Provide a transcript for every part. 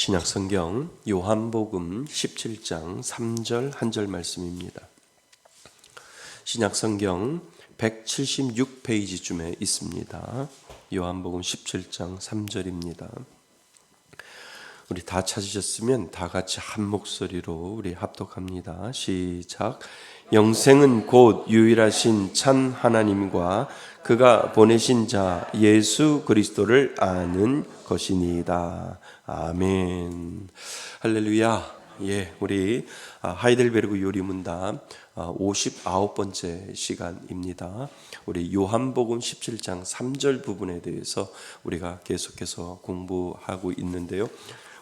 신약성경 요한복음 17장 3절 한 절 말씀입니다. 신약성경 176페이지쯤에 있습니다. 요한복음 17장 3절입니다. 우리 다 찾으셨으면 다 같이 한 목소리로 우리 합독합니다. 시작. 영생은 곧 유일하신 참 하나님과 그가 보내신 자 예수 그리스도를 아는 것이니이다. 아멘. 할렐루야. 예, 우리 하이델베르그 요리문답 59번째 시간입니다. 우리 요한복음 17장 3절 부분에 대해서 우리가 계속해서 공부하고 있는데요.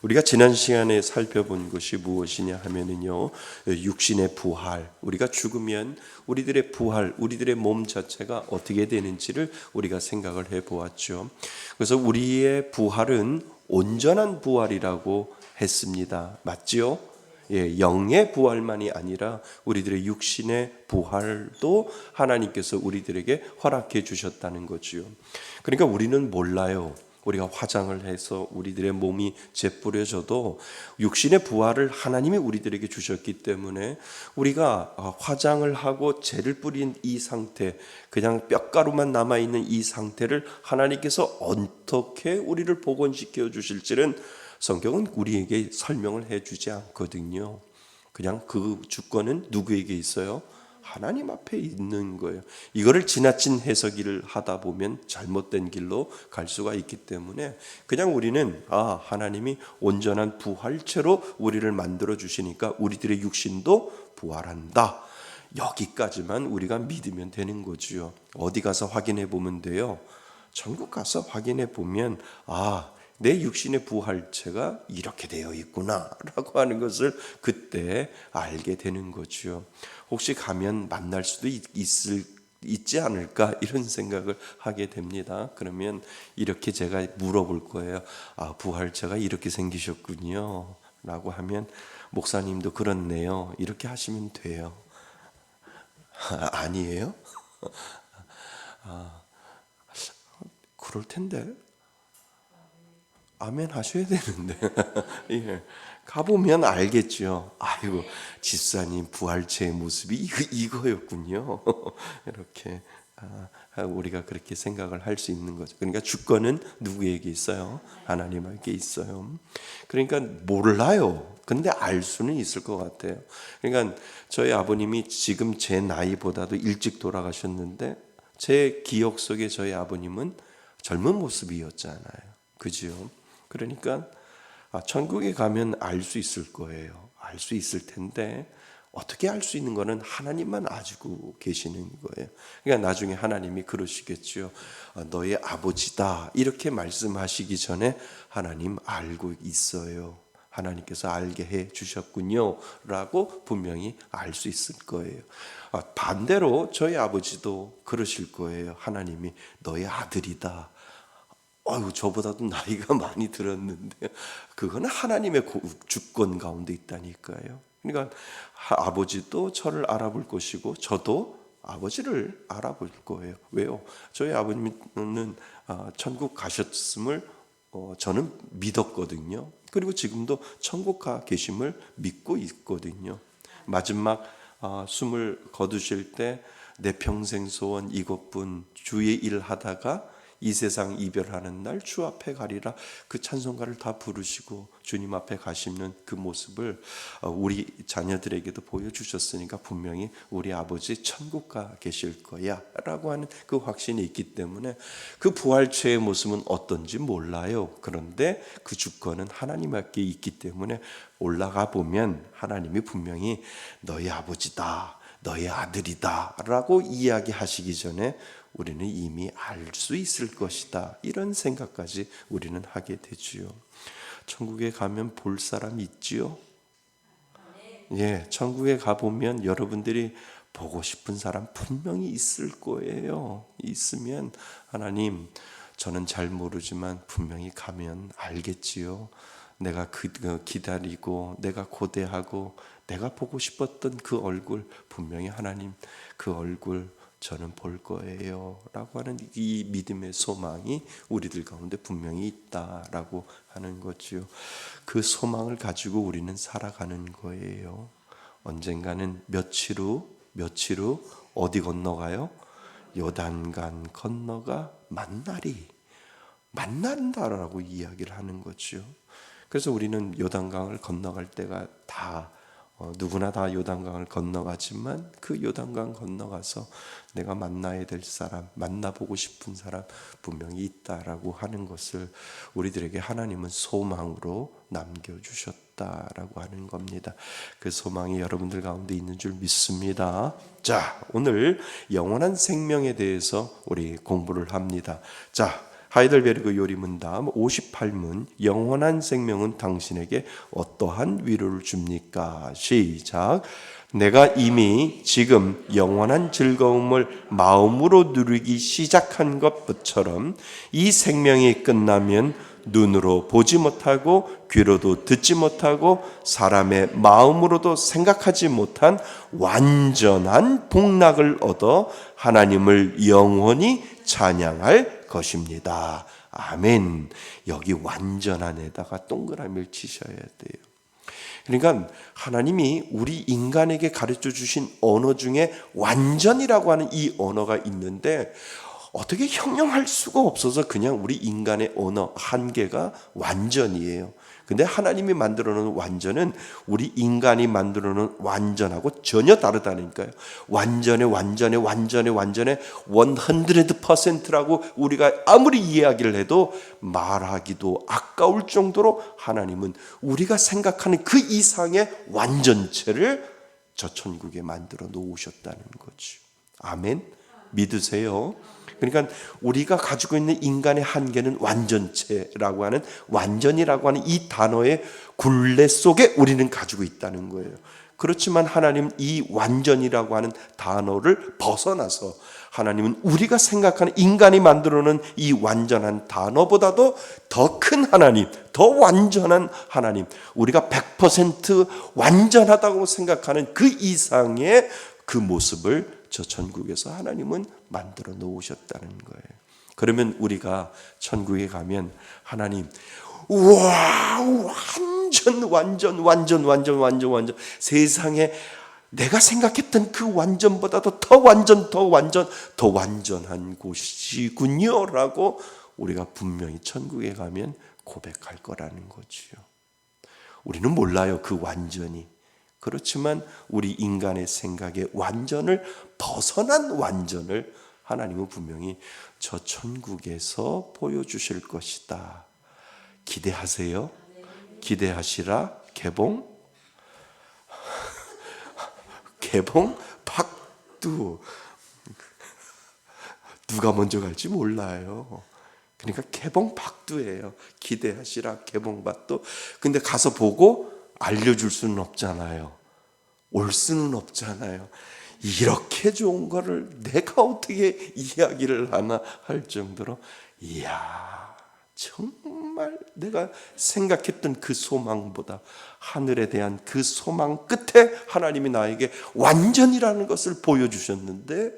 우리가 지난 시간에 살펴본 것이 무엇이냐 하면은요, 육신의 부활, 우리가 죽으면 우리들의 부활, 우리들의 몸 자체가 어떻게 되는지를 우리가 생각을 해보았죠. 그래서 우리의 부활은 온전한 부활이라고 했습니다. 맞지요? 예, 영의 부활만이 아니라 우리들의 육신의 부활도 하나님께서 우리들에게 허락해 주셨다는 거지요. 그러니까 우리는 몰라요. 우리가 화장을 해서 우리들의 몸이 재뿌려져도 육신의 부활을 하나님이 우리들에게 주셨기 때문에 우리가 화장을 하고 재를 뿌린 이 상태, 그냥 뼈가루만 남아있는 이 상태를 하나님께서 어떻게 우리를 복원시켜 주실지는 성경은 우리에게 설명을 해주지 않거든요. 그냥 그 주권은 누구에게 있어요? 하나님 앞에 있는 거예요. 이거를 지나친 해석을 하다 보면 잘못된 길로 갈 수가 있기 때문에 그냥 우리는 하나님이 온전한 부활체로 우리를 만들어 주시니까 우리들의 육신도 부활한다. 여기까지만 우리가 믿으면 되는 거지요. 어디 가서 확인해 보면 돼요. 천국 가서 확인해 보면 내 육신의 부활체가 이렇게 되어 있구나라고 하는 것을 그때 알게 되는 거죠. 혹시 가면 만날 수도 있지 않을까 이런 생각을 하게 됩니다. 그러면 이렇게 제가 물어볼 거예요. 부활체가 이렇게 생기셨군요 라고 하면 목사님도 그렇네요 이렇게 하시면 돼요. 아니에요? 그럴 텐데 아멘 하셔야 되는데 예, 가보면 알겠죠. 아이고 집사님 부활체의 모습이 이거였군요. 이렇게 우리가 그렇게 생각을 할 수 있는 거죠. 그러니까 주권은 누구에게 있어요? 하나님에게 있어요. 그러니까 몰라요. 근데 알 수는 있을 것 같아요. 그러니까 저희 아버님이 지금 제 나이보다도 일찍 돌아가셨는데 제 기억 속에 저희 아버님은 젊은 모습이었잖아요. 그죠? 그러니까 천국에 가면 알 수 있을 거예요. 알 수 있을 텐데 어떻게 알 수 있는 거는 하나님만 아시고 계시는 거예요. 그러니까 나중에 하나님이 그러시겠죠. 너의 아버지다 이렇게 말씀하시기 전에 하나님 알고 있어요. 하나님께서 알게 해 주셨군요 라고 분명히 알 수 있을 거예요. 반대로 저희 아버지도 그러실 거예요. 하나님이 너의 아들이다. 저보다도 나이가 많이 들었는데 그거는 하나님의 주권 가운데 있다니까요. 그러니까 아버지도 저를 알아볼 것이고 저도 아버지를 알아볼 거예요. 왜요? 저희 아버님은 천국 가셨음을 저는 믿었거든요. 그리고 지금도 천국 가 계심을 믿고 있거든요. 마지막 숨을 거두실 때 내 평생 소원 이것뿐 주의 일 하다가 이 세상 이별하는 날 주 앞에 가리라 그 찬송가를 다 부르시고 주님 앞에 가시는 그 모습을 우리 자녀들에게도 보여주셨으니까 분명히 우리 아버지 천국 가 계실 거야 라고 하는 그 확신이 있기 때문에 그 부활체의 모습은 어떤지 몰라요. 그런데 그 주권은 하나님께 있기 때문에 올라가 보면 하나님이 분명히 너희 아버지다 너의 아들이다 라고 이야기하시기 전에 우리는 이미 알 수 있을 것이다 이런 생각까지 우리는 하게 되지요. 천국에 가면 볼 사람 있지요? 예, 천국에 가보면 여러분들이 보고 싶은 사람 분명히 있을 거예요. 있으면 하나님 저는 잘 모르지만 분명히 가면 알겠지요. 내가 기다리고 내가 고대하고 내가 보고 싶었던 그 얼굴 분명히 하나님 그 얼굴 저는 볼 거예요 라고 하는 이 믿음의 소망이 우리들 가운데 분명히 있다라고 하는 거지요. 그 소망을 가지고 우리는 살아가는 거예요. 언젠가는 며칠 후 어디 건너가요? 요단강 건너가 만난다라고 이야기를 하는 거죠. 그래서 우리는 요단강을 건너갈 때가 누구나 다 요단강을 건너가지만 그 요단강 건너가서 내가 만나야 될 사람, 만나보고 싶은 사람 분명히 있다라고 하는 것을 우리들에게 하나님은 소망으로 남겨주셨다라고 하는 겁니다. 그 소망이 여러분들 가운데 있는 줄 믿습니다. 자, 오늘 영원한 생명에 대해서 우리 공부를 합니다. 자, 하이델베르그 요리문답 58문 영원한 생명은 당신에게 어떠한 위로를 줍니까? 시작. 내가 이미 지금 영원한 즐거움을 마음으로 누리기 시작한 것처럼 이 생명이 끝나면 눈으로 보지 못하고 귀로도 듣지 못하고 사람의 마음으로도 생각하지 못한 완전한 복락을 얻어 하나님을 영원히 찬양할 것입니다. 아멘. 여기 완전한에다가 동그라미를 치셔야 돼요. 그러니까 하나님이 우리 인간에게 가르쳐 주신 언어 중에 완전이라고 하는 이 언어가 있는데 어떻게 형용할 수가 없어서 그냥 우리 인간의 언어 한계가 완전이에요. 근데 하나님이 만들어 놓은 완전은 우리 인간이 만들어 놓은 완전하고 전혀 다르다니까요. 완전에 100%라고 우리가 아무리 이야기를 해도 말하기도 아까울 정도로 하나님은 우리가 생각하는 그 이상의 완전체를 저 천국에 만들어 놓으셨다는 거죠. 아멘. 믿으세요? 그러니까 우리가 가지고 있는 인간의 한계는 완전체라고 하는 완전이라고 하는 이 단어의 굴레 속에 우리는 가지고 있다는 거예요. 그렇지만 하나님은 이 완전이라고 하는 단어를 벗어나서 하나님은 우리가 생각하는 인간이 만들어놓은 이 완전한 단어보다도 더 큰 하나님, 더 완전한 하나님, 우리가 100% 완전하다고 생각하는 그 이상의 그 모습을 저 천국에서 하나님은 만들어 놓으셨다는 거예요. 그러면 우리가 천국에 가면 하나님, 우와, 완전 세상에 내가 생각했던 그 완전보다도 더 완전한 곳이군요라고 우리가 분명히 천국에 가면 고백할 거라는 거지요. 우리는 몰라요, 그 완전이. 그렇지만 우리 인간의 생각의 완전을 벗어난 완전을 하나님은 분명히 저 천국에서 보여주실 것이다. 기대하세요. 기대하시라. 개봉 박두. 누가 먼저 갈지 몰라요. 그러니까 개봉 박두예요. 기대하시라. 개봉 박두. 근데 가서 보고 알려줄 수는 없잖아요. 올 수는 없잖아요. 이렇게 좋은 거를 내가 어떻게 이야기를 하나 할 정도로, 이야, 정말 내가 생각했던 그 소망보다 하늘에 대한 그 소망 끝에 하나님이 나에게 완전이라는 것을 보여주셨는데,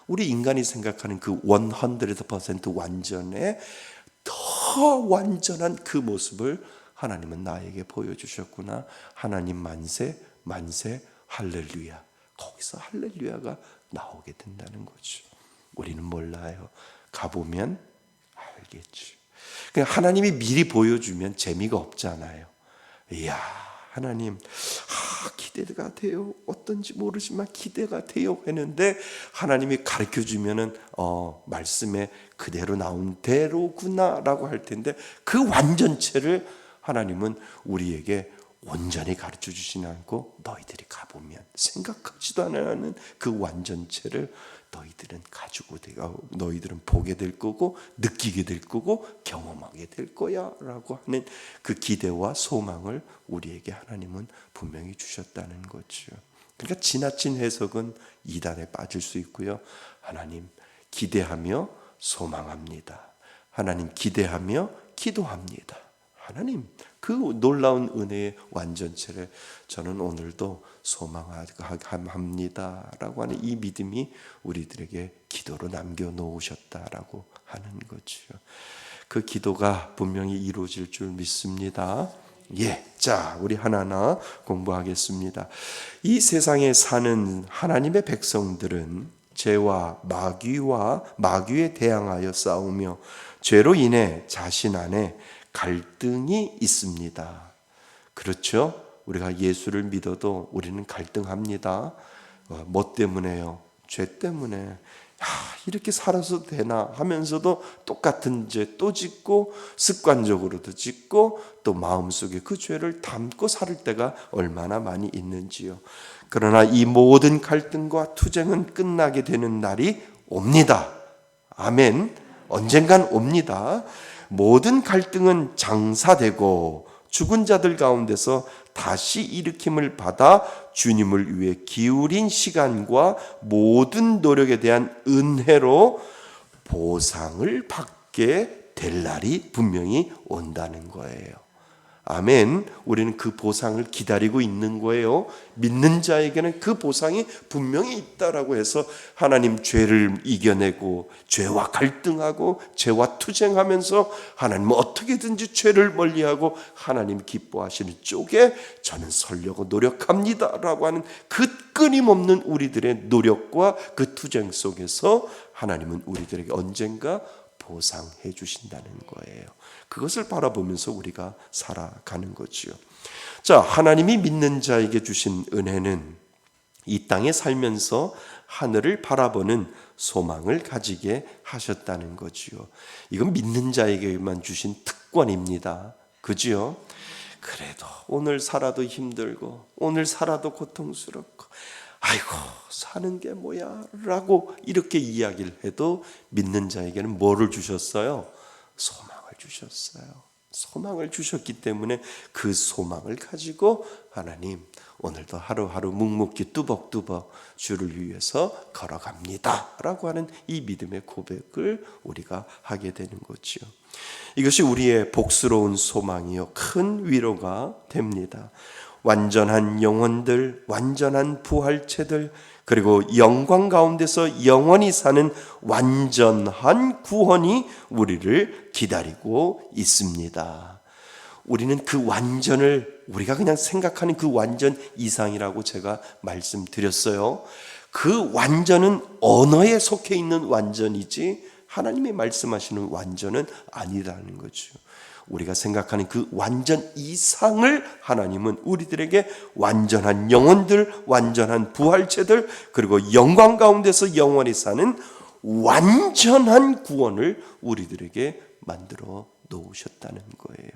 우리 인간이 생각하는 그 100% 완전에 더 완전한 그 모습을 하나님은 나에게 보여주셨구나. 하나님 만세 할렐루야. 거기서 할렐루야가 나오게 된다는 거죠. 우리는 몰라요. 가보면 알겠죠. 그러니까 하나님이 미리 보여주면 재미가 없잖아요. 이야, 하나님, 기대가 돼요. 어떤지 모르지만 기대가 돼요 했는데 하나님이 가르쳐주면은 말씀에 그대로 나온 대로구나라고 할 텐데, 그 완전체를 하나님은 우리에게 온전히 가르쳐 주시지 않고 너희들이 가보면 생각하지도 않는 그 완전체를 너희들은 가지고 너희들은 보게 될 거고 느끼게 될 거고 경험하게 될 거야 라고 하는 그 기대와 소망을 우리에게 하나님은 분명히 주셨다는 거죠. 그러니까 지나친 해석은 이단에 빠질 수 있고요. 하나님 기대하며 소망합니다. 하나님 기대하며 기도합니다. 하나님, 그 놀라운 은혜의 완전체를 저는 오늘도 소망합니다라고 하는 이 믿음이 우리들에게 기도로 남겨놓으셨다라고 하는 거죠. 그 기도가 분명히 이루어질 줄 믿습니다. 자, 우리 하나하나 공부하겠습니다. 이 세상에 사는 하나님의 백성들은 죄와 마귀에 대항하여 싸우며 죄로 인해 자신 안에 갈등이 있습니다. 그렇죠? 우리가 예수를 믿어도 우리는 갈등합니다. 뭐 때문에요? 죄 때문에. 이렇게 살아서 되나 하면서도 똑같은 죄 또 짓고 습관적으로도 짓고 또 마음속에 그 죄를 담고 살 때가 얼마나 많이 있는지요. 그러나 이 모든 갈등과 투쟁은 끝나게 되는 날이 옵니다. 아멘. 언젠간 옵니다. 모든 갈등은 장사되고 죽은 자들 가운데서 다시 일으킴을 받아 주님을 위해 기울인 시간과 모든 노력에 대한 은혜로 보상을 받게 될 날이 분명히 온다는 거예요. 아멘. 우리는 그 보상을 기다리고 있는 거예요. 믿는 자에게는 그 보상이 분명히 있다라고 해서 하나님 죄를 이겨내고 죄와 갈등하고 죄와 투쟁하면서 하나님 어떻게든지 죄를 멀리하고 하나님 기뻐하시는 쪽에 저는 서려고 노력합니다라고 하는 그 끊임없는 우리들의 노력과 그 투쟁 속에서 하나님은 우리들에게 언젠가 보상해 주신다는 거예요. 그것을 바라보면서 우리가 살아가는 거지요. 자, 하나님이 믿는 자에게 주신 은혜는 이 땅에 살면서 하늘을 바라보는 소망을 가지게 하셨다는 거지요. 이건 믿는 자에게만 주신 특권입니다. 그지요? 그래도 오늘 살아도 힘들고 오늘 살아도 고통스럽고 아이고 사는 게 뭐야 라고 이렇게 이야기를 해도 믿는 자에게는 뭐를 주셨어요? 소망을 주셨어요. 소망을 주셨기 때문에 그 소망을 가지고 하나님 오늘도 하루하루 묵묵히 뚜벅뚜벅 주를 위해서 걸어갑니다 라고 하는 이 믿음의 고백을 우리가 하게 되는 거죠. 이것이 우리의 복스러운 소망이요 큰 위로가 됩니다. 완전한 영혼들, 완전한 부활체들, 그리고 영광 가운데서 영원히 사는 완전한 구원이 우리를 기다리고 있습니다. 우리는 그 완전을 우리가 그냥 생각하는 그 완전 이상이라고 제가 말씀드렸어요. 그 완전은 언어에 속해 있는 완전이지 하나님이 말씀하시는 완전은 아니라는 거죠. 우리가 생각하는 그 완전 이상을 하나님은 우리들에게 완전한 영혼들, 완전한 부활체들, 그리고 영광 가운데서 영원히 사는 완전한 구원을 우리들에게 만들어 놓으셨다는 거예요.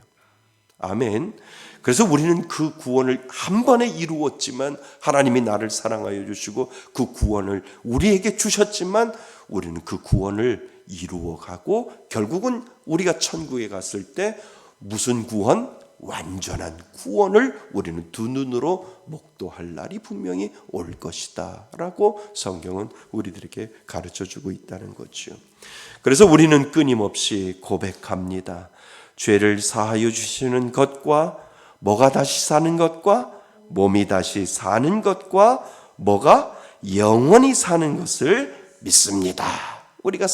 아멘. 그래서 우리는 그 구원을 한 번에 이루었지만 하나님이 나를 사랑하여 주시고 그 구원을 우리에게 주셨지만 우리는 그 구원을 이루어가고 결국은 우리가 천국에 갔을 때 무슨 구원? 완전한 구원을 우리는 두 눈으로 목도할 날이 분명히 올 것이다 라고 성경은 우리들에게 가르쳐주고 있다는 거죠. 그래서 우리는 끊임없이 고백합니다. 죄를 사하여 주시는 것과 뭐가 다시 사는 것과 몸이 다시 사는 것과 뭐가 영원히 사는 것을 믿습니다. 우리가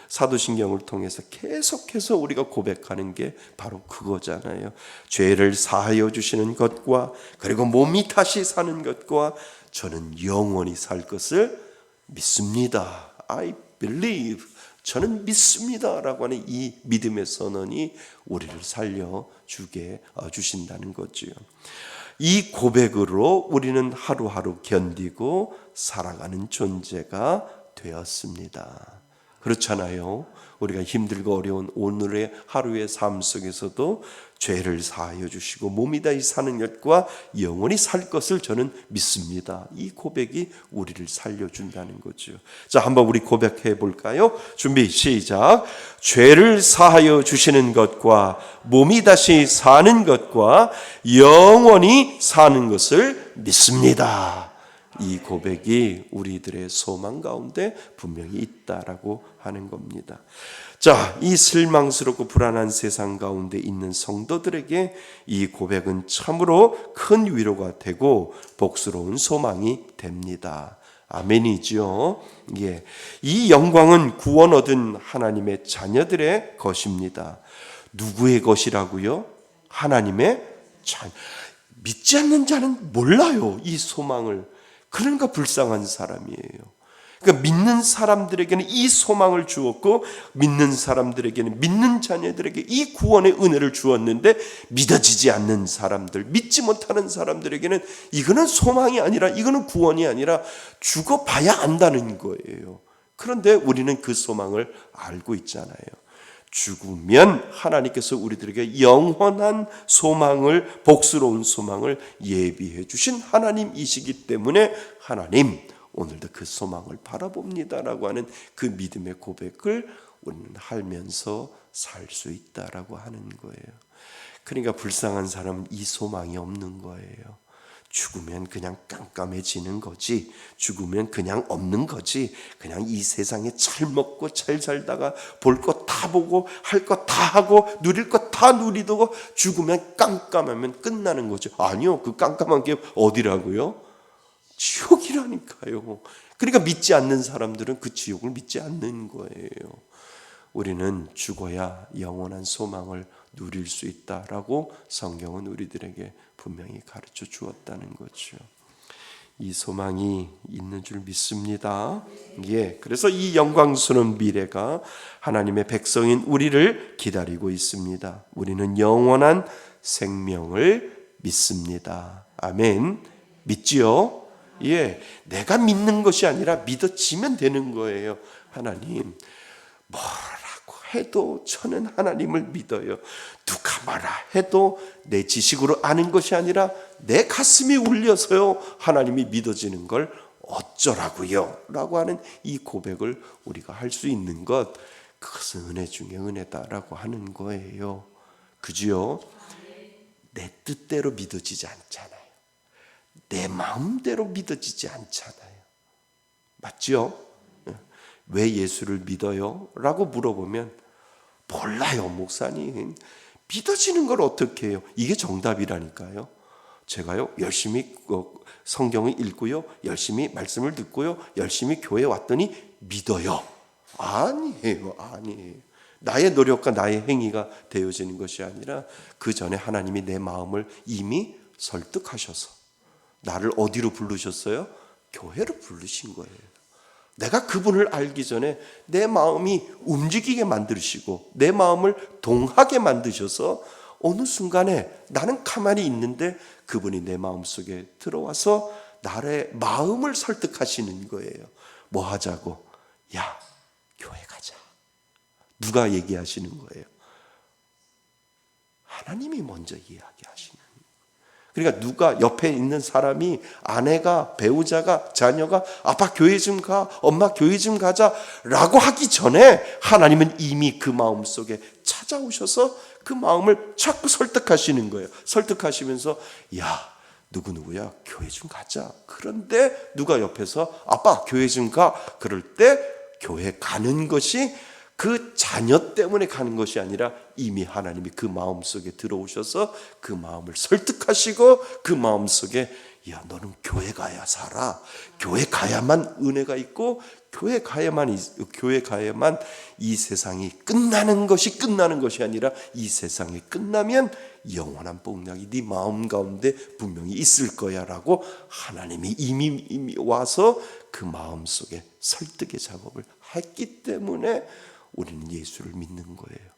사도신경을 통해서 계속해서 우리가 고백하는 게 바로 그거잖아요. 죄를 사하여 주시는 것과 그리고 몸이 다시 사는 것과 저는 영원히 살 것을 믿습니다. I believe. 저는 믿습니다라고 하는 이 믿음의 선언이 우리를 살려주게 주신다는 거죠. 이 고백으로 우리는 하루하루 견디고 살아가는 존재가 되었습니다. 그렇잖아요. 우리가 힘들고 어려운 오늘의 하루의 삶 속에서도 죄를 사하여 주시고 몸이 다시 사는 것과 영원히 살 것을 저는 믿습니다. 이 고백이 우리를 살려준다는 거죠. 자, 한번 우리 고백해 볼까요? 준비 시작. 죄를 사하여 주시는 것과 몸이 다시 사는 것과 영원히 사는 것을 믿습니다. 이 고백이 우리들의 소망 가운데 분명히 있다라고 하는 겁니다. 자, 이 실망스럽고 불안한 세상 가운데 있는 성도들에게 이 고백은 참으로 큰 위로가 되고 복스러운 소망이 됩니다. 아멘이죠. 예. 이 영광은 구원 얻은 하나님의 자녀들의 것입니다. 누구의 것이라고요? 하나님의 자녀. 믿지 않는 자는 몰라요, 이 소망을. 그러니까 불쌍한 사람이에요. 그러니까 믿는 사람들에게는 이 소망을 주었고, 믿는 사람들에게는, 믿는 자녀들에게 이 구원의 은혜를 주었는데, 믿어지지 않는 사람들, 믿지 못하는 사람들에게는 이거는 소망이 아니라, 이거는 구원이 아니라 죽어봐야 안다는 거예요. 그런데 우리는 그 소망을 알고 있잖아요. 죽으면 하나님께서 우리들에게 영원한 소망을, 복스러운 소망을 예비해 주신 하나님이시기 때문에 하나님, 오늘도 그 소망을 바라봅니다라고 하는 그 믿음의 고백을 우리는 하면서 살 수 있다라고 하는 거예요. 그러니까 불쌍한 사람은 이 소망이 없는 거예요. 죽으면 그냥 깜깜해지는 거지, 죽으면 그냥 없는 거지, 그냥 이 세상에 잘 먹고 잘 살다가 볼 것 다 보고 할 것 다 하고 누릴 것 다 누리고 죽으면 깜깜하면 끝나는 거죠. 아니요, 그 깜깜한 게 어디라고요? 지옥이라니까요. 그러니까 믿지 않는 사람들은 그 지옥을 믿지 않는 거예요. 우리는 죽어야 영원한 소망을 누릴 수 있다라고 성경은 우리들에게 분명히 가르쳐 주었다는 거죠. 이 소망이 있는 줄 믿습니다. 예, 그래서 이 영광스러운 미래가 하나님의 백성인 우리를 기다리고 있습니다. 우리는 영원한 생명을 믿습니다. 아멘. 믿지요? 예, 내가 믿는 것이 아니라 믿어지면 되는 거예요. 하나님, 뭐라고 해도 저는 하나님을 믿어요. 누가 뭐라 해도 내 지식으로 아는 것이 아니라 내 가슴이 울려서요, 하나님이 믿어지는 걸 어쩌라고요? 라고 하는 이 고백을 우리가 할 수 있는 것, 그것은 은혜 중에 은혜다라고 하는 거예요. 그지요? 내 뜻대로 믿어지지 않잖아요. 내 마음대로 믿어지지 않잖아요. 맞죠? 왜 예수를 믿어요? 라고 물어보면 몰라요, 목사님. 믿어지는 걸 어떻게 해요? 이게 정답이라니까요. 제가요, 열심히 성경을 읽고요, 열심히 말씀을 듣고요, 열심히 교회에 왔더니 믿어요. 아니에요. 나의 노력과 나의 행위가 되어지는 것이 아니라 그 전에 하나님이 내 마음을 이미 설득하셔서 나를 어디로 부르셨어요? 교회로 부르신 거예요. 내가 그분을 알기 전에 내 마음이 움직이게 만드시고 내 마음을 동하게 만드셔서 어느 순간에 나는 가만히 있는데 그분이 내 마음속에 들어와서 나의 마음을 설득하시는 거예요. 뭐 하자고? 야, 교회 가자. 누가 얘기하시는 거예요? 하나님이 먼저 이야기하시는 거예요. 그러니까 누가 옆에 있는 사람이, 아내가, 배우자가, 자녀가 아빠 교회 좀 가, 엄마 교회 좀 가자 라고 하기 전에 하나님은 이미 그 마음속에 찾아오셔서 그 마음을 자꾸 설득하시는 거예요. 설득하시면서 야, 누구누구야, 교회 좀 가자. 그런데 누가 옆에서 아빠 교회 좀 가. 그럴 때 교회 가는 것이 그 자녀 때문에 가는 것이 아니라 이미 하나님이 그 마음속에 들어오셔서 그 마음을 설득하시고 그 마음속에 야, 너는 교회 가야 살아. 교회 가야만 은혜가 있고 교회 가야만 이 세상이 끝나는 것이 아니라 이 세상이 끝나면 영원한 복락이 네 마음 가운데 분명히 있을 거야라고 하나님이 이미 와서 그 마음속에 설득의 작업을 했기 때문에 우리는 예수를 믿는 거예요.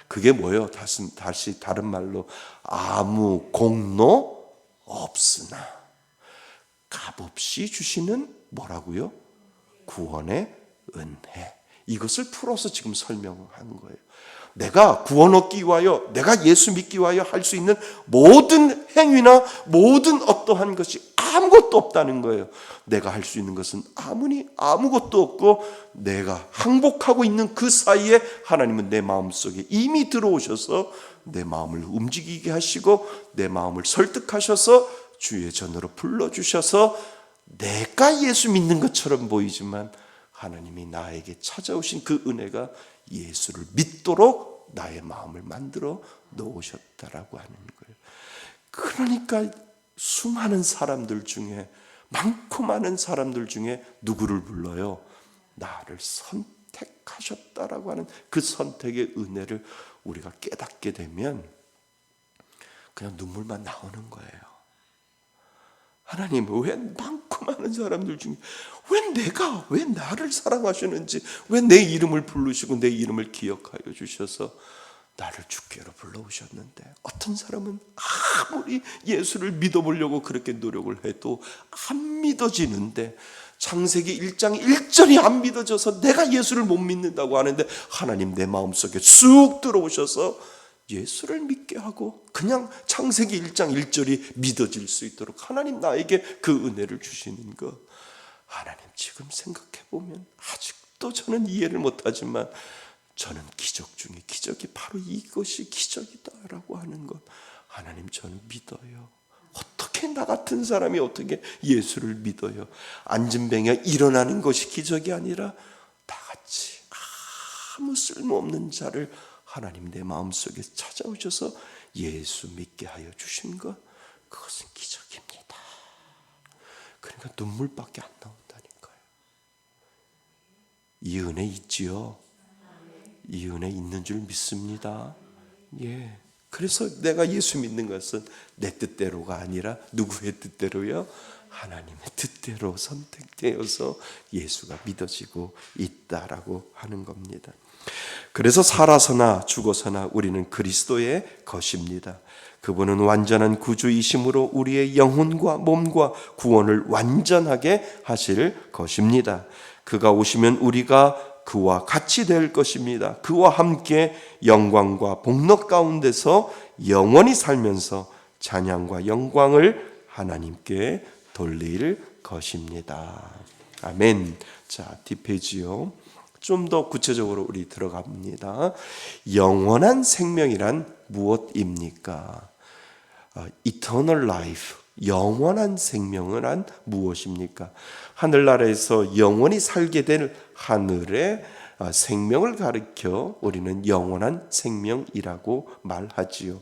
그게 뭐예요? 다시 다른 말로 아무 공로 없으나 값없이 주시는 뭐라고요? 구원의 은혜. 이것을 풀어서 지금 설명한 거예요. 내가 구원 얻기 위하여, 내가 예수 믿기 위하여 할 수 있는 모든 행위나 모든 어떠한 것이 아무것도 없다는 거예요. 내가 할 수 있는 것은 아무것도 없고 내가 항복하고 있는 그 사이에 하나님은 내 마음속에 이미 들어오셔서 내 마음을 움직이게 하시고 내 마음을 설득하셔서 주의 전으로 불러주셔서 내가 예수 믿는 것처럼 보이지만 하나님이 나에게 찾아오신 그 은혜가 예수를 믿도록 나의 마음을 만들어 놓으셨다라고 하는 거예요. 그러니까 수많은 사람들 중에, 많고 많은 사람들 중에 누구를 불러요? 나를 선택하셨다라고 하는 그 선택의 은혜를 우리가 깨닫게 되면 그냥 눈물만 나오는 거예요. 하나님, 왜 많고 많은 사람들 중에 왜 나를 사랑하시는지, 왜 내 이름을 부르시고 내 이름을 기억하여 주셔서 나를 주께로 불러오셨는데, 어떤 사람은 아무리 예수를 믿어보려고 그렇게 노력을 해도 안 믿어지는데, 창세기 1장 1절이 안 믿어져서 내가 예수를 못 믿는다고 하는데, 하나님 내 마음속에 쑥 들어오셔서 예수를 믿게 하고 그냥 창세기 1장 1절이 믿어질 수 있도록 하나님 나에게 그 은혜를 주시는 것, 하나님 지금 생각해 보면 아직도 저는 이해를 못하지만 저는 기적 중에 기적이 바로 이것이 기적이다라고 하는 것, 하나님 저는 믿어요. 어떻게 나 같은 사람이 어떻게 예수를 믿어요? 안진뱅이가 일어나는 것이 기적이 아니라 나같이 아무 쓸모없는 자를 하나님 내 마음속에 찾아오셔서 예수 믿게 하여 주신 것, 그것은 기적입니다. 그러니까 눈물밖에 안 나온다니까요. 이 은혜 있지요? 이 은혜 있는 줄 믿습니다. 예. 그래서 내가 예수 믿는 것은 내 뜻대로가 아니라 누구의 뜻대로요? 하나님의 뜻대로 선택되어서 예수가 믿어지고 있다라고 하는 겁니다. 그래서 살아서나 죽어서나 우리는 그리스도의 것입니다. 그분은 완전한 구주이심으로 우리의 영혼과 몸과 구원을 완전하게 하실 것입니다. 그가 오시면 우리가 그와 같이 될 것입니다. 그와 함께 영광과 복록 가운데서 영원히 살면서 찬양과 영광을 하나님께 돌릴 것입니다. 아멘. 자, 뒷페이지요. 좀 더 구체적으로 우리 들어갑니다. 영원한 생명이란 무엇입니까? Eternal life, 영원한 생명은 무엇입니까? 하늘나라에서 영원히 살게 될 하늘의 생명을 가리켜 우리는 영원한 생명이라고 말하지요.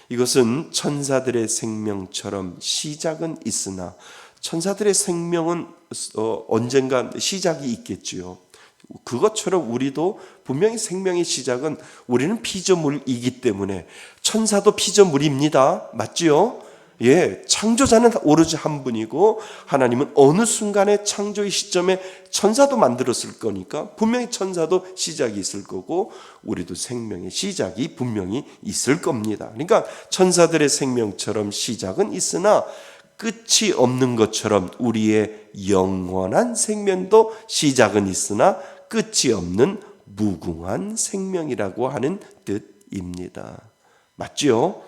이것은 천사들의 생명처럼 시작은 있으나 천사들의 생명은 언젠가 시작이 있겠지요. 그것처럼 우리도 분명히 생명의 시작은, 우리는 피조물이기 때문에 천사도 피조물입니다. 맞지요? 예, 창조자는 오로지 한 분이고 하나님은 어느 순간에 창조의 시점에 천사도 만들었을 거니까 분명히 천사도 시작이 있을 거고 우리도 생명의 시작이 분명히 있을 겁니다. 그러니까 천사들의 생명처럼 시작은 있으나 끝이 없는 것처럼 우리의 영원한 생명도 시작은 있으나 끝이 없는 무궁한 생명이라고 하는 뜻입니다. 맞죠?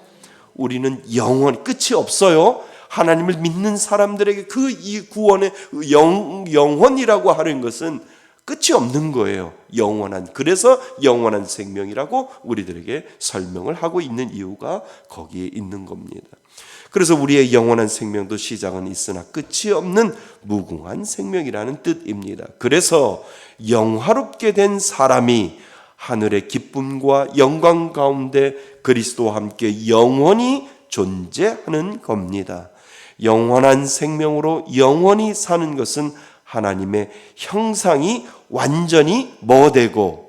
우리는 영원히 끝이 없어요. 하나님을 믿는 사람들에게 그 이 구원의 영혼이라고 하는 것은 끝이 없는 거예요. 영원한. 그래서 영원한 생명이라고 우리들에게 설명을 하고 있는 이유가 거기에 있는 겁니다. 그래서 우리의 영원한 생명도 시작은 있으나 끝이 없는 무궁한 생명이라는 뜻입니다. 그래서 영화롭게 된 사람이 하늘의 기쁨과 영광 가운데 그리스도와 함께 영원히 존재하는 겁니다. 영원한 생명으로 영원히 사는 것은 하나님의 형상이 완전히 뭐되고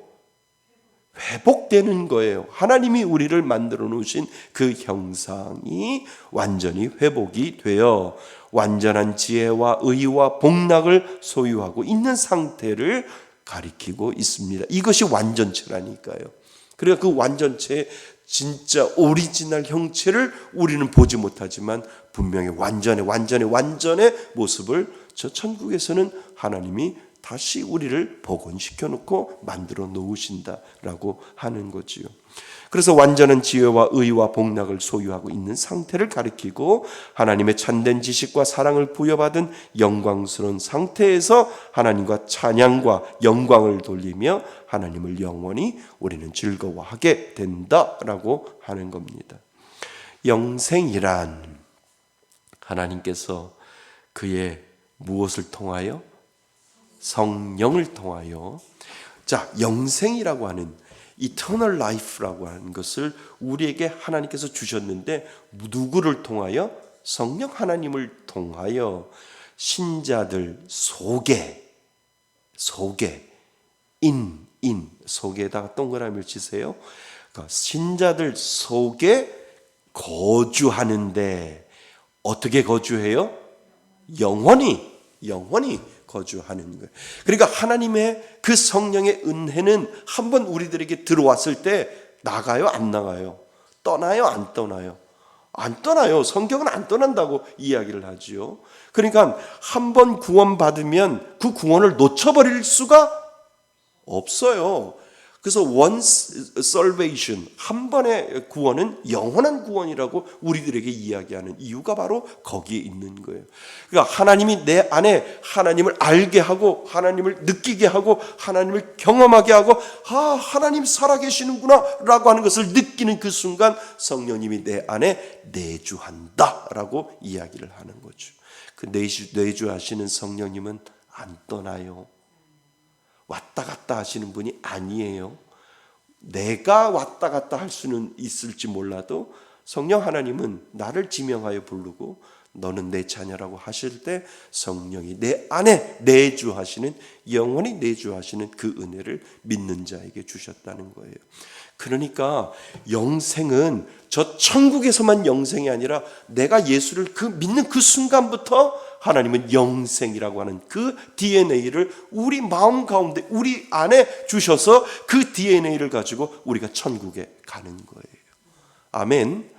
회복되는 거예요. 하나님이 우리를 만들어 놓으신 그 형상이 완전히 회복이 되어 완전한 지혜와 의와 복락을 소유하고 있는 상태를 가리키고 있습니다. 이것이 완전체라니까요. 그러니까 그 완전체의 진짜 오리지널 형체를 우리는 보지 못하지만 분명히 완전의 모습을 저 천국에서는 하나님이 다시 우리를 복원시켜 놓고 만들어 놓으신다라고 하는 거지요. 그래서 완전한 지혜와 의와 복락을 소유하고 있는 상태를 가리키고 하나님의 참된 지식과 사랑을 부여받은 영광스러운 상태에서 하나님과 찬양과 영광을 돌리며 하나님을 영원히 우리는 즐거워하게 된다라고 하는 겁니다. 영생이란 하나님께서 그의 무엇을 통하여? 성령을 통하여 자, 영생이라고 하는 eternal life라고 하는 것을 우리에게 하나님께서 주셨는데 누구를 통하여? 성령 하나님을 통하여 신자들 속에 속에다가 동그라미를 치세요. 그러니까 신자들 속에 거주하는데 어떻게 거주해요? 영원히 거주하는 거예요. 그러니까 하나님의 그 성령의 은혜는 한번 우리들에게 들어왔을 때 나가요, 안 나가요? 떠나요, 안 떠나요? 안 떠나요. 성경은 안 떠난다고 이야기를 하지요. 그러니까 한번 구원받으면 그 구원을 놓쳐버릴 수가 없어요. 그래서 once salvation, 한 번의 구원은 영원한 구원이라고 우리들에게 이야기하는 이유가 바로 거기에 있는 거예요. 그러니까 하나님이 내 안에 하나님을 알게 하고 하나님을 느끼게 하고 하나님을 경험하게 하고 하나님 살아계시는구나 라고 하는 것을 느끼는 그 순간 성령님이 내 안에 내주한다 라고 이야기를 하는 거죠. 그 내주하시는 성령님은 안 떠나요. 왔다 갔다 하시는 분이 아니에요. 내가 왔다 갔다 할 수는 있을지 몰라도 성령 하나님은 나를 지명하여 부르고 너는 내 자녀라고 하실 때 성령이 내 안에 내주하시는, 영원히 내주하시는 그 은혜를 믿는 자에게 주셨다는 거예요. 그러니까 영생은 저 천국에서만 영생이 아니라 내가 예수를 믿는 그 순간부터 하나님은 영생이라고 하는 그 DNA를 우리 마음 가운데 우리 안에 주셔서 그 DNA를 가지고 우리가 천국에 가는 거예요. 아멘.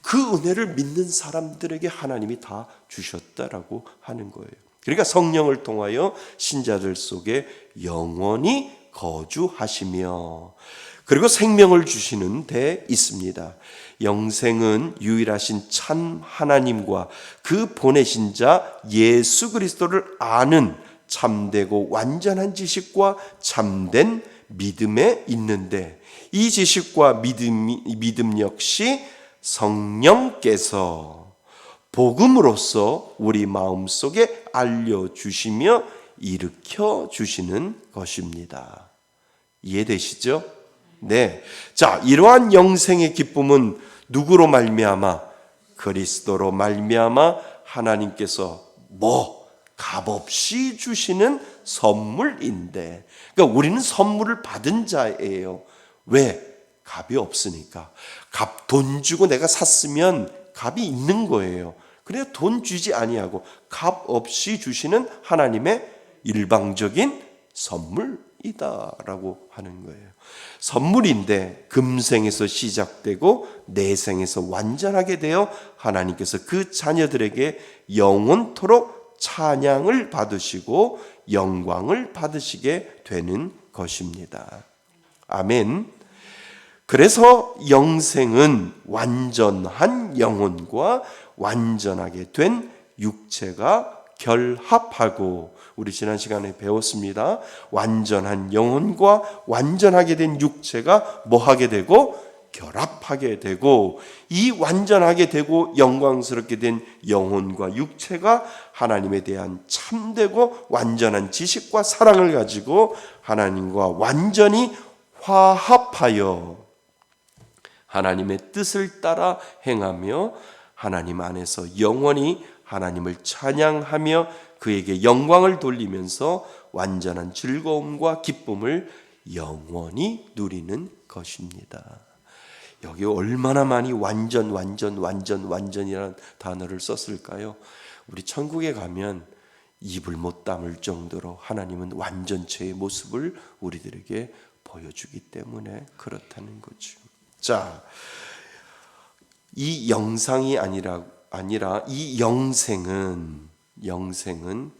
그 은혜를 믿는 사람들에게 하나님이 다 주셨다라고 하는 거예요. 그러니까 성령을 통하여 신자들 속에 영원히 거주하시며, 그리고 생명을 주시는 데 있습니다. 영생은 유일하신 참 하나님과 그 보내신 자 예수 그리스도를 아는 참되고 완전한 지식과 참된 믿음에 있는데, 이 지식과 믿음 역시 성령께서 복음으로써 우리 마음속에 알려주시며 일으켜 주시는 것입니다. 이해되시죠? 네. 자, 이러한 영생의 기쁨은 누구로 말미암아? 그리스도로 말미암아 하나님께서 값없이 주시는 선물인데, 그러니까 우리는 선물을 받은 자예요. 왜? 값이 없으니까. 돈 주고 내가 샀으면 값이 있는 거예요. 그래서 돈 주지 아니하고 값 없이 주시는 하나님의 일방적인 선물이다라고 하는 거예요. 선물인데 금생에서 시작되고 내생에서 완전하게 되어 하나님께서 그 자녀들에게 영원토록 찬양을 받으시고 영광을 받으시게 되는 것입니다. 아멘. 그래서 영생은 완전한 영혼과 완전하게 된 육체가 결합하고, 우리 지난 시간에 배웠습니다. 완전한 영혼과 완전하게 된 육체가 뭐하게 되고? 결합하게 되고, 이 완전하게 되고 영광스럽게 된 영혼과 육체가 하나님에 대한 참되고 완전한 지식과 사랑을 가지고 하나님과 완전히 화합하여 하나님의 뜻을 따라 행하며 하나님 안에서 영원히 하나님을 찬양하며 그에게 영광을 돌리면서 완전한 즐거움과 기쁨을 영원히 누리는 것입니다. 여기 얼마나 많이 완전이라는 단어를 썼을까요? 우리 천국에 가면 입을 못 다물 정도로 하나님은 완전체의 모습을 우리들에게 보여주기 때문에 그렇다는 거죠. 자, 이 영상이 아니라 이 영생은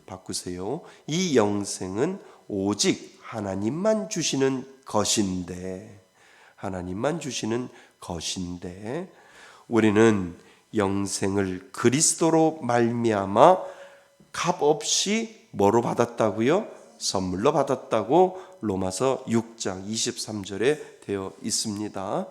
바꾸세요. 이 영생은 오직 하나님만 주시는 것인데, 우리는 영생을 그리스도로 말미암아 값없이 뭐로 받았다고요? 선물로 받았다고 로마서 6장 23절에 되어 있습니다.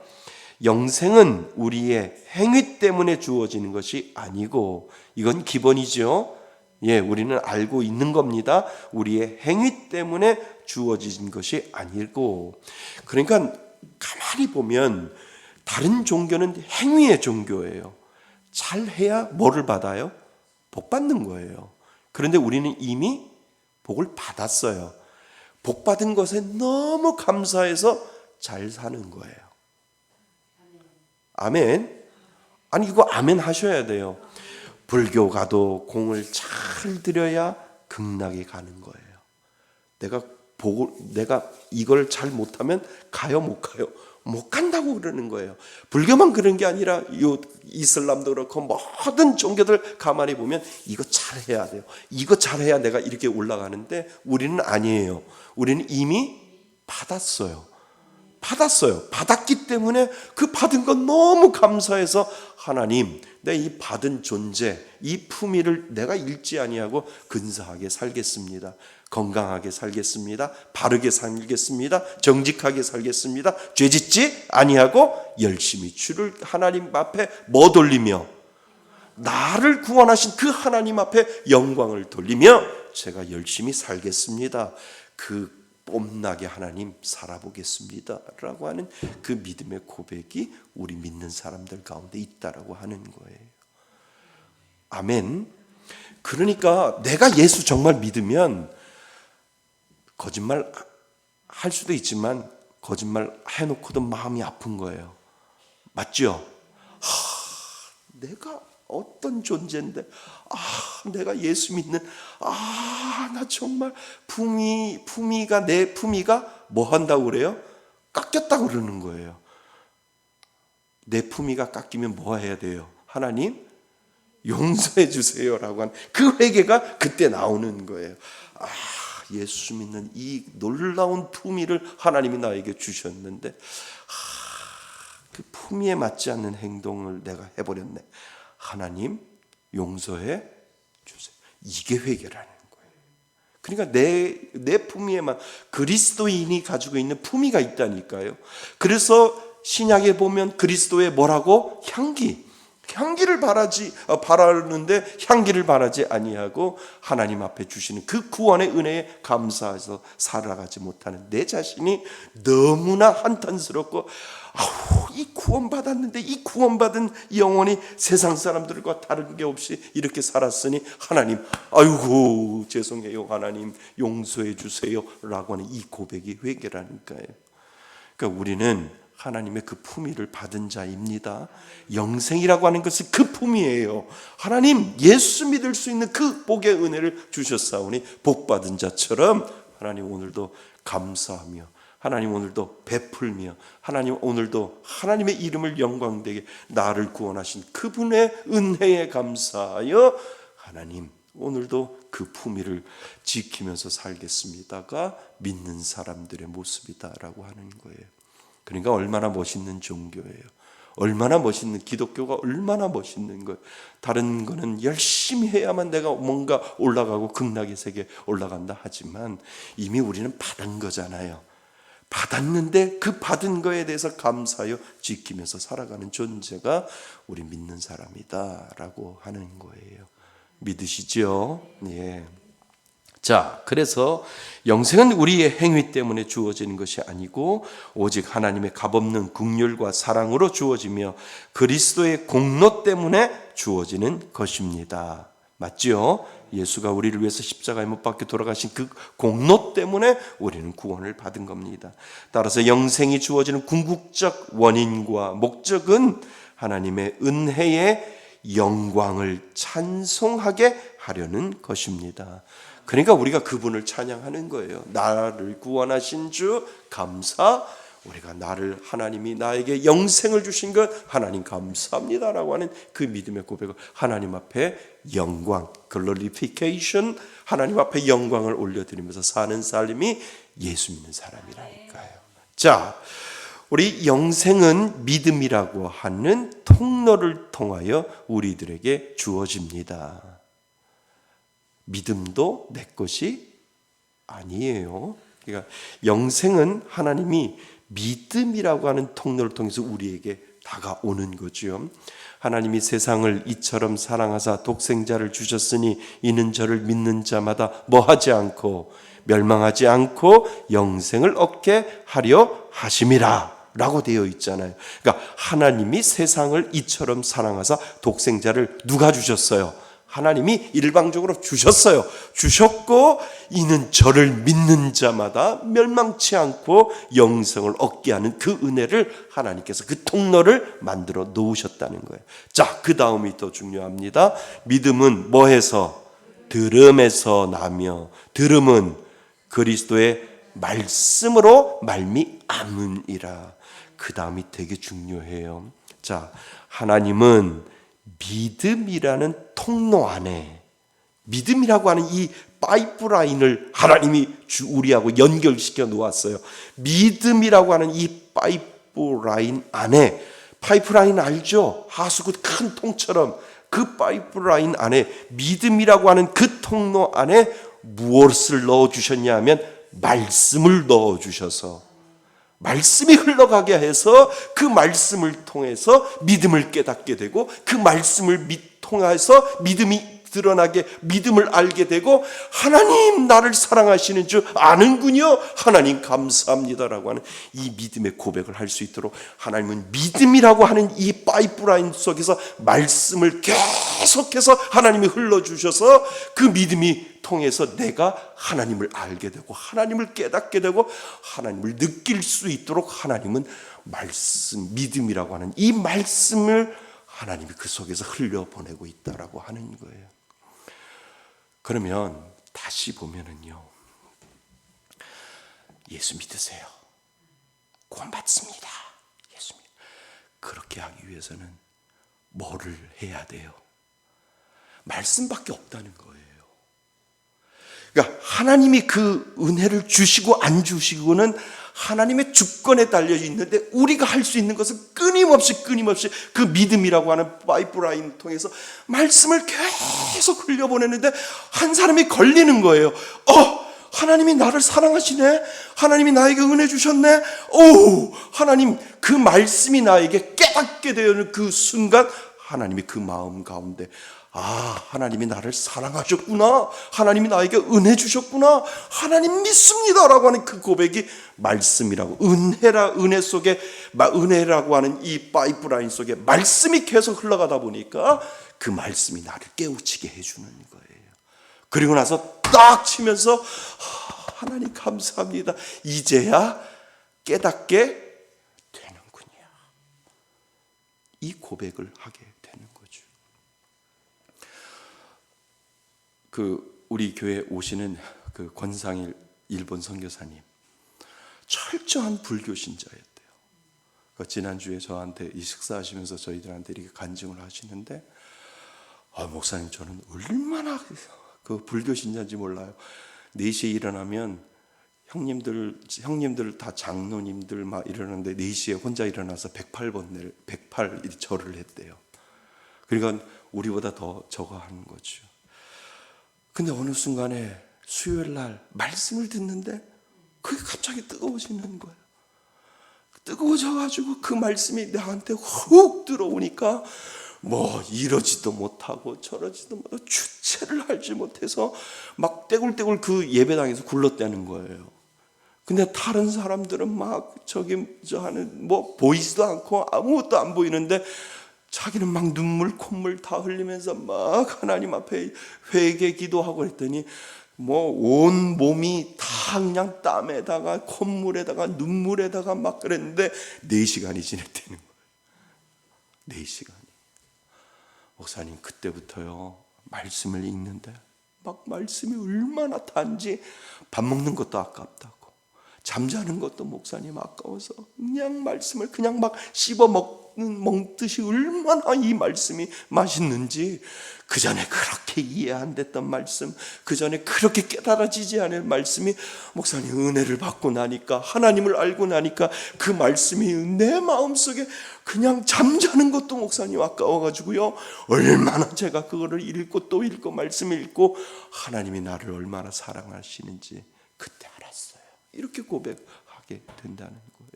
영생은 우리의 행위 때문에 주어지는 것이 아니고, 이건 기본이죠. 예, 우리는 알고 있는 겁니다. 우리의 행위 때문에 주어진 것이 아니고. 그러니까 가만히 보면 다른 종교는 행위의 종교예요. 잘해야 뭐를 받아요? 복 받는 거예요. 그런데 우리는 이미 복을 받았어요. 복 받은 것에 너무 감사해서 잘 사는 거예요. 아멘. 아니 이거 아멘 하셔야 돼요. 불교 가도 공을 잘 들여야 극락에 가는 거예요. 내가 이걸 잘 못하면 가요, 못 가요? 못 간다고 그러는 거예요. 불교만 그런 게 아니라 이슬람도 그렇고 모든 종교들 가만히 보면 이거 잘해야 돼요. 이거 잘해야 내가 이렇게 올라가는데 우리는 아니에요. 우리는 이미 받았어요. 받았기 때문에 그 받은 건 너무 감사해서 하나님, 내 이 받은 존재, 이 품위를 내가 잃지 아니하고 근사하게 살겠습니다. 건강하게 살겠습니다. 바르게 살겠습니다. 정직하게 살겠습니다. 죄짓지 아니하고 열심히 주를 하나님 앞에 뭐 돌리며 나를 구원하신 그 하나님 앞에 영광을 돌리며 제가 열심히 살겠습니다. 그 뽐나게 하나님 살아보겠습니다 라고 하는 그 믿음의 고백이 우리 믿는 사람들 가운데 있다라고 하는 거예요. 아멘. 그러니까 내가 예수 정말 믿으면 거짓말 할 수도 있지만 거짓말 해놓고도 마음이 아픈 거예요. 맞죠? 내가 어떤 존재인데 내가 예수 믿는 나 정말 품위가 내 품위가 뭐 한다고 그래요? 깎였다고 그러는 거예요. 내 품위가 깎이면 뭐 해야 돼요? 하나님 용서해 주세요라고 하는 그 회개가 그때 나오는 거예요. 예수 믿는 이 놀라운 품위를 하나님이 나에게 주셨는데 그 품위에 맞지 않는 행동을 내가 해버렸네. 하나님 용서해 주세요. 이게 회개라는 거예요. 그러니까 내 품위에만 그리스도인이 가지고 있는 품위가 있다니까요. 그래서 신약에 보면 그리스도의 뭐라고? 향기를 바라는데 향기를 바라지 아니하고 하나님 앞에 주시는 그 구원의 은혜에 감사해서 살아가지 못하는 내 자신이 너무나 한탄스럽고 이 구원받았는데 이 구원받은 영혼이 세상 사람들과 다른 게 없이 이렇게 살았으니 하나님 아이고 죄송해요 하나님 용서해 주세요 라고 하는 이 고백이 회개라니까요. 그러니까 우리는 하나님의 그 품위를 받은 자입니다. 영생이라고 하는 것은 그 품위예요. 하나님 예수 믿을 수 있는 그 복의 은혜를 주셨사오니 복받은 자처럼 하나님 오늘도 감사하며 하나님 오늘도 베풀며 하나님 오늘도 하나님의 이름을 영광되게 나를 구원하신 그분의 은혜에 감사하여 하나님 오늘도 그 품위를 지키면서 살겠습니다가 믿는 사람들의 모습이다라고 하는 거예요. 그러니까 얼마나 멋있는 종교예요. 얼마나 멋있는 기독교가 얼마나 멋있는 거예요. 다른 거는 열심히 해야만 내가 뭔가 올라가고 극락의 세계에 올라간다 하지만 이미 우리는 받은 거잖아요. 받았는데 그 받은 거에 대해서 감사하여 지키면서 살아가는 존재가 우리 믿는 사람이다라고 하는 거예요. 믿으시죠? 예. 자, 그래서 영생은 우리의 행위 때문에 주어지는 것이 아니고 오직 하나님의 값없는 긍휼과 사랑으로 주어지며 그리스도의 공로 때문에 주어지는 것입니다. 맞죠? 예수가 우리를 위해서 십자가에 못 박혀 돌아가신 그 공로 때문에 우리는 구원을 받은 겁니다. 따라서 영생이 주어지는 궁극적 원인과 목적은 하나님의 은혜의 영광을 찬송하게 하려는 것입니다. 그러니까 우리가 그분을 찬양하는 거예요. 나를 구원하신 주 감사. 우리가 하나님이 나에게 영생을 주신 것 하나님 감사합니다라고 하는 그 믿음의 고백을 하나님 앞에 영광, 글로리피케이션, 하나님 앞에 영광을 올려드리면서 사는 삶이 예수 믿는 사람이라니까요. 자, 우리 영생은 믿음이라고 하는 통로를 통하여 우리들에게 주어집니다. 믿음도 내 것이 아니에요. 그러니까 영생은 하나님이 믿음이라고 하는 통로를 통해서 우리에게 다가오는 거죠. 하나님이 세상을 이처럼 사랑하사 독생자를 주셨으니 이는 저를 믿는 자마다 뭐하지 않고 멸망하지 않고 영생을 얻게 하려 하심이라 라고 되어 있잖아요. 그러니까 하나님이 세상을 이처럼 사랑하사 독생자를 누가 주셨어요? 하나님이 일방적으로 주셨어요. 주셨고 이는 저를 믿는 자마다 멸망치 않고 영생을 얻게 하는 그 은혜를 하나님께서 그 통로를 만들어 놓으셨다는 거예요. 자, 그 다음이 또 중요합니다. 믿음은 뭐해서? 들음에서 나며 들음은 그리스도의 말씀으로 말미암으니라. 그 다음이 되게 중요해요. 자, 하나님은 믿음이라는 통로 안에 믿음이라고 하는 이 파이프라인을 하나님이 우리하고 연결시켜 놓았어요. 믿음이라고 하는 이 파이프라인 안에, 파이프라인 알죠? 하수구 큰 통처럼 그 파이프라인 안에 믿음이라고 하는 그 통로 안에 무엇을 넣어주셨냐 하면 말씀을 넣어주셔서 말씀이 흘러가게 해서 그 말씀을 통해서 믿음을 깨닫게 되고 그 말씀을 통해서 믿음이 드러나게 믿음을 알게 되고 하나님 나를 사랑하시는 줄 아는군요. 하나님 감사합니다라고 하는 이 믿음의 고백을 할 수 있도록 하나님은 믿음이라고 하는 이 파이프라인 속에서 말씀을 계속해서 하나님이 흘러주셔서 그 믿음이 통해서 내가 하나님을 알게 되고 하나님을 깨닫게 되고 하나님을 느낄 수 있도록 하나님은 말씀, 믿음이라고 하는 이 말씀을 하나님이 그 속에서 흘려보내고 있다라고 하는 거예요. 그러면 다시 보면은요, 예수 믿으세요. 구원받습니다. 예수 믿. 그렇게 하기 위해서는 뭐를 해야 돼요? 말씀밖에 없다는 거예요. 그러니까 하나님이 그 은혜를 주시고 안 주시고는 하나님의 주권에 달려 있는데 우리가 할 수 있는 것은 끊임없이 그 믿음이라고 하는 파이프라인 통해서 말씀을 계속 흘려보내는데 한 사람이 걸리는 거예요. 하나님이 나를 사랑하시네. 하나님이 나에게 은혜 주셨네. 하나님 그 말씀이 나에게 깨닫게 되는 그 순간 하나님이 그 마음 가운데 하나님이 나를 사랑하셨구나. 하나님이 나에게 은혜 주셨구나. 하나님 믿습니다라고 하는 그 고백이 말씀이라고 은혜 속에 은혜라고 하는 이 파이프라인 속에 말씀이 계속 흘러가다 보니까 그 말씀이 나를 깨우치게 해주는 거예요. 그리고 나서 딱 치면서 하나님 감사합니다. 이제야 깨닫게 되는군요. 이 고백을 하게 되는 거죠. 우리 교회 오시는 그 권상일 일본 선교사님 철저한 불교 신자였대요. 지난주에 저한테 이 식사하시면서 저희들한테 이렇게 간증을 하시는데 목사님 저는 얼마나 그 불교 신자인지 몰라요. 4시에 일어나면 형님들 다 장로님들 막 이러는데 4시에 혼자 일어나서 108번 108 절을 했대요. 그러니까 우리보다 더 저거 하는 거죠. 근데 어느 순간에 수요일 날 말씀을 듣는데 그게 갑자기 뜨거워지는 거예요. 뜨거워져가지고 그 말씀이 나한테 훅 들어오니까 이러지도 못하고 저러지도 못하고 주체를 알지 못해서 막 떼굴떼굴 그 예배당에서 굴렀다는 거예요. 근데 다른 사람들은 막 보이지도 않고 아무것도 안 보이는데 자기는 막 눈물 콧물 다 흘리면서 막 하나님 앞에 회개 기도하고 했더니 온 몸이 다 그냥 땀에다가 콧물에다가 눈물에다가 막 그랬는데 4시간이 지났다는 거예요. 4시간이. 목사님 그때부터요 말씀을 읽는데 막 말씀이 얼마나 단지 밥 먹는 것도 아깝다고 잠자는 것도 목사님 아까워서 그냥 말씀을 그냥 막 씹어 먹듯이 얼마나 이 말씀이 맛있는지 그 전에 그렇게 이해 안 됐던 말씀, 그 전에 그렇게 깨달아지지 않을 말씀이 목사님 은혜를 받고 나니까 하나님을 알고 나니까 그 말씀이 내 마음속에 그냥 잠자는 것도 목사님 아까워가지고요 얼마나 제가 그거를 읽고 또 읽고 말씀 읽고 하나님이 나를 얼마나 사랑하시는지 그때 알았어요. 이렇게 고백하게 된다는 거예요.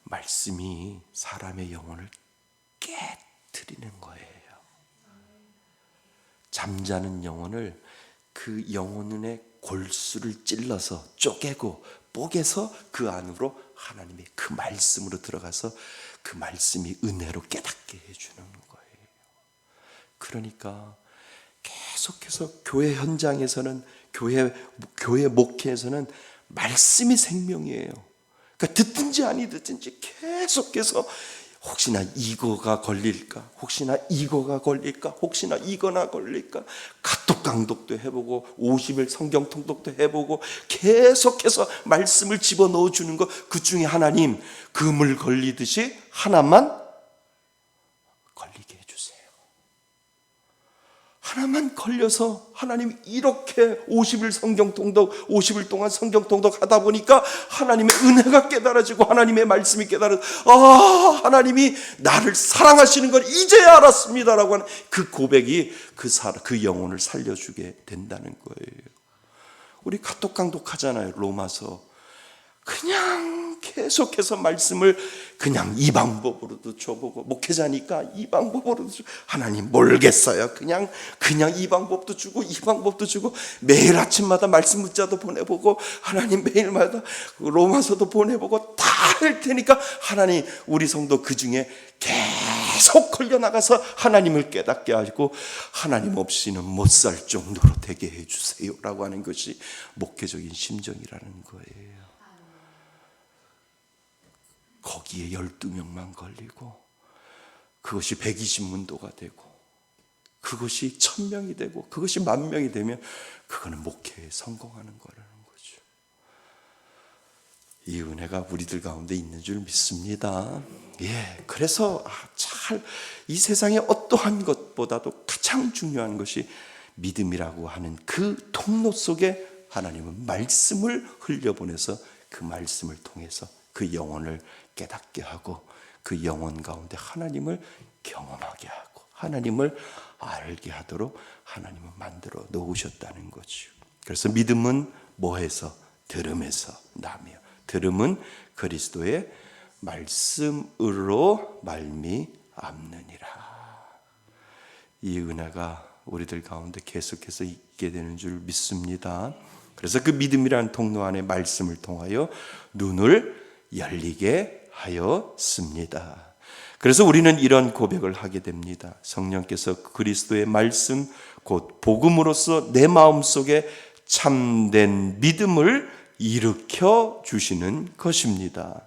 말씀이 사람의 영혼을 깨트리는 거예요. 잠자는 영혼을 그 영혼의 골수를 찔러서 쪼개고 뽀개서 그 안으로 하나님의 그 말씀으로 들어가서 그 말씀이 은혜로 깨닫게 해주는 거예요. 그러니까 계속해서 교회 현장에서는 교회 목회에서는 말씀이 생명이에요. 그러니까 듣든지 아니 듣든지 계속해서 혹시나 이거가 걸릴까? 혹시나 이거가 걸릴까? 혹시나 이거나 걸릴까? 카톡 강독도 해보고 50일 성경 통독도 해보고 계속해서 말씀을 집어넣어 주는 거, 그 중에 하나님 그물 걸리듯이 하나만 걸리게 해주세요. 하나만 걸려서 하나님 이렇게 50일 성경 통독 50일 동안 성경 통독 하다 보니까 하나님의 은혜가 깨달아지고 하나님의 말씀이 하나님이 나를 사랑하시는 걸 이제야 알았습니다라고 하는 그 고백이 그 영혼을 살려주게 된다는 거예요. 우리 카톡 강독하잖아요. 로마서 그냥 계속해서 말씀을 그냥 이 방법으로도 줘보고, 목회자니까 이 방법으로도 주고, 하나님 모르겠어요. 그냥 이 방법도 주고 이 방법도 주고, 매일 아침마다 말씀 문자도 보내보고, 하나님 매일마다 로마서도 보내보고 다 할 테니까 하나님 우리 성도 그 중에 계속 걸려나가서 하나님을 깨닫게 하고 하나님 없이는 못 살 정도로 되게 해주세요 라고 하는 것이 목회적인 심정이라는 거예요. 거기에 12명만 걸리고 그것이 120문도가 되고 그것이 1000명이 되고 그것이 10,000명이 되면 그거는 목회에 성공하는 거라는 거죠. 이 은혜가 우리들 가운데 있는 줄 믿습니다. 그래서 이 세상의 어떠한 것보다도 가장 중요한 것이 믿음이라고 하는 그 통로 속에 하나님은 말씀을 흘려보내서 그 말씀을 통해서 그 영혼을 깨닫게 하고 그 영혼 가운데 하나님을 경험하게 하고 하나님을 알게 하도록 하나님은 만들어 놓으셨다는 거죠. 그래서 믿음은 뭐해서? 들음에서 나며, 들음은 그리스도의 말씀으로 말미암느니라. 이 은혜가 우리들 가운데 계속해서 있게 되는 줄 믿습니다. 그래서 그 믿음이라는 통로 안에 말씀을 통하여 눈을 열리게 하였습니다. 그래서 우리는 이런 고백을 하게 됩니다. 성령께서 그리스도의 말씀 곧 복음으로써 내 마음속에 참된 믿음을 일으켜 주시는 것입니다.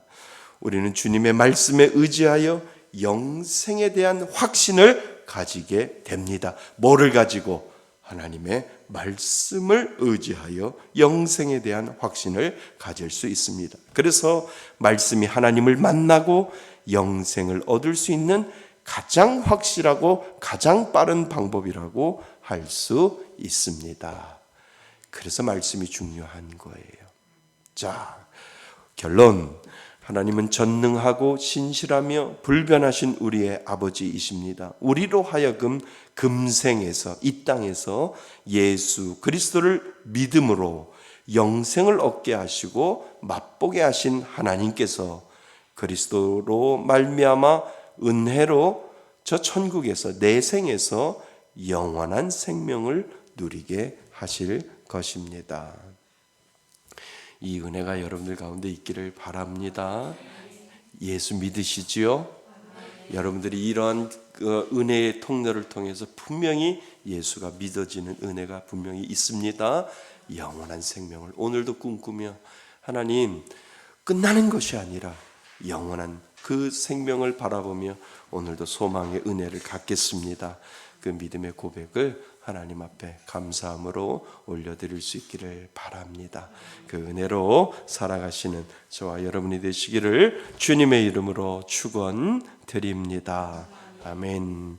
우리는 주님의 말씀에 의지하여 영생에 대한 확신을 가지게 됩니다. 뭐를 가지고? 하나님의 말씀을 의지하여 영생에 대한 확신을 가질 수 있습니다. 그래서 말씀이 하나님을 만나고 영생을 얻을 수 있는 가장 확실하고 가장 빠른 방법이라고 할 수 있습니다. 그래서 말씀이 중요한 거예요. 자, 결론. 하나님은 전능하고 신실하며 불변하신 우리의 아버지이십니다. 우리로 하여금 금생에서, 이 땅에서 예수 그리스도를 믿음으로 영생을 얻게 하시고 맛보게 하신 하나님께서 그리스도로 말미암아 은혜로 저 천국에서 내생에서 영원한 생명을 누리게 하실 것입니다. 이 은혜가 여러분들 가운데 있기를 바랍니다. 예수 믿으시지요? 여러분들이 이러한 은혜의 통로를 통해서 분명히 예수가 믿어지는 은혜가 분명히 있습니다. 영원한 생명을 오늘도 꿈꾸며 하나님 끝나는 것이 아니라 영원한 그 생명을 바라보며 오늘도 소망의 은혜를 갖겠습니다. 그 믿음의 고백을 하나님 앞에 감사함으로 올려드릴 수 있기를 바랍니다. 그 은혜로 살아가시는 저와 여러분이 되시기를 주님의 이름으로 축원드립니다. 아멘.